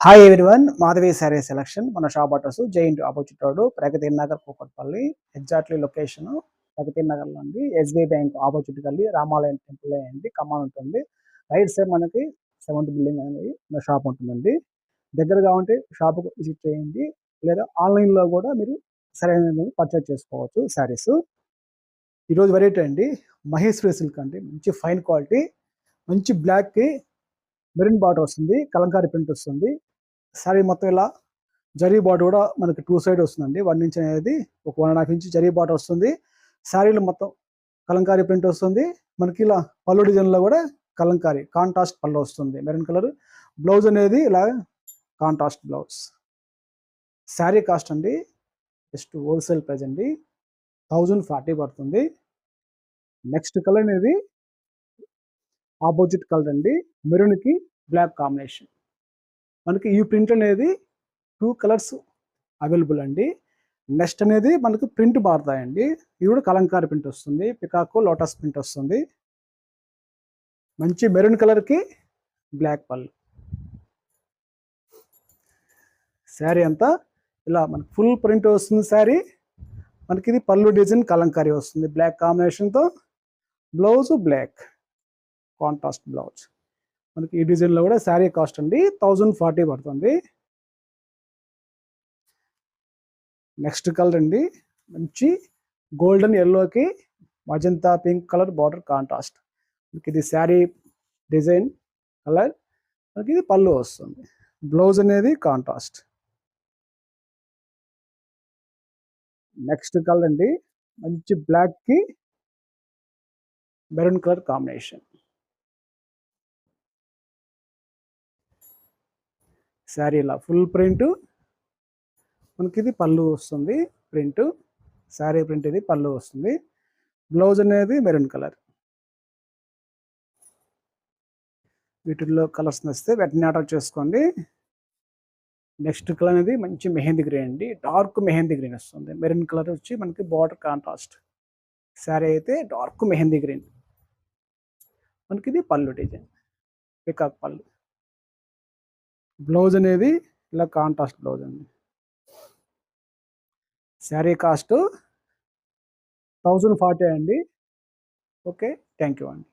Hi everyone, Madhavi sari selection. మన shop address giant opposite road, Pragati Nagar, Kukatpally. Exactly location Pragati నగర్లో ఉంది. SBI bank opposite గల్లీ, రామాలయం టెంపుల్ అయ్యండి, ఖమ్మం ఉంటుంది. రైట్ సైడ్ మనకి 7th బిల్డింగ్ అనేది మన షాప్ ఉంటుందండి. దగ్గరగా ఉంటే షాప్కు విజిట్ చేయండి, లేదా ఆన్లైన్లో కూడా మీరు సరైన పర్చేజ్ చేసుకోవచ్చు శారీస్. ఈరోజు వెరైటీ అండి మహేశ్వరి సిల్క్ అండి, మంచి ఫైన్ క్వాలిటీ, మంచి బ్లాక్కి మెరూన్ బార్డర్ వస్తుంది, కలంకారీ ప్రింట్ వస్తుంది. శారీ మొత్తం ఇలా జరీ బార్డర్ కూడా మనకి 2 సైడ్ వస్తుందండి. 1 ఇంచ్ అనేది ఒక 1.5 ఇంచ్ జరీ బార్డర్ వస్తుంది. శారీలో మొత్తం కలంకారీ ప్రింట్ వస్తుంది. మనకి ఇలా పళ్ళు డిజైన్లో కూడా కలంకారీ కాంట్రాస్ట్ పళ్ళు వస్తుంది, మెరూన్ కలర్. బ్లౌజ్ అనేది ఇలా కాంట్రాస్ట్ బ్లౌజ్. శారీ కాస్ట్ అండి జస్ట్ హోల్సేల్ ప్రైస్ అండి 1040 పడుతుంది. నెక్స్ట్ కలర్ అనేది ఆపోజిట్ కలర్ అండి, మెరూన్కి బ్లాక్ కాంబినేషన్. మనకి ఈ ప్రింట్ అనేది 2 కలర్స్ అవైలబుల్ అండి. నెక్స్ట్ అనేది మనకు ప్రింట్ మారుతాయండి. ఇది కూడా కలంకారీ ప్రింట్ వస్తుంది, పికాకో లోటస్ ప్రింట్ వస్తుంది. మంచి మెరూన్ కలర్కి బ్లాక్ పళ్ళు. శారీ అంతా ఇలా మనకి ఫుల్ ప్రింట్ వస్తుంది. శారీ మనకి ఇది పళ్ళు డిజైన్ కలంకారీ వస్తుంది, బ్లాక్ కాంబినేషన్తో. Blouse black contrast blouse. మనకి ఈ డిజైన్లో కూడా శారీ కాస్ట్ అండి 1040 పడుతుంది. నెక్స్ట్ కలర్ అండి మంచి గోల్డెన్ ఎల్లోకి magenta pink colour border contrast. మనకి ఇది శారీ డిజైన్ కలర్, మనకి ఇది పళ్ళు వస్తుంది. బ్లౌజ్ అనేది కాంట్రాస్ట్. నెక్స్ట్ కలర్ అండి మంచి బ్లాక్కి మెరూన్ కలర్ కాంబినేషన్. శారీ ఇలా ఫుల్ ప్రింట్, మనకి ఇది పళ్ళు వస్తుంది ప్రింట్. శారీ ప్రింట్ ఇది పళ్ళు వస్తుంది. బ్లౌజ్ అనేది మెరూన్ కలర్. వీటిల్లో కలర్స్ నచ్చితే వెంటనే ఆర్డర్ చేసుకోండి. నెక్స్ట్ కలర్ అనేది మంచి మెహందీ గ్రీన్ అండి, డార్క్ మెహందీ గ్రీన్ వస్తుంది. మెరూన్ కలర్ వచ్చి మనకి బార్డర్ కాంట్రాస్ట్. శారీ అయితే డార్క్ మెహందీ గ్రీన్. మనకి ఇది పళ్ళు డిజైన్, పికాక్ పళ్ళు. బ్లౌజ్ అనేది ఇలా కాంట్రాస్ట్ బ్లౌజ్ అండి. శారీ కాస్ట్ 1040 అండి. ఓకే, థ్యాంక్ యూ అండి.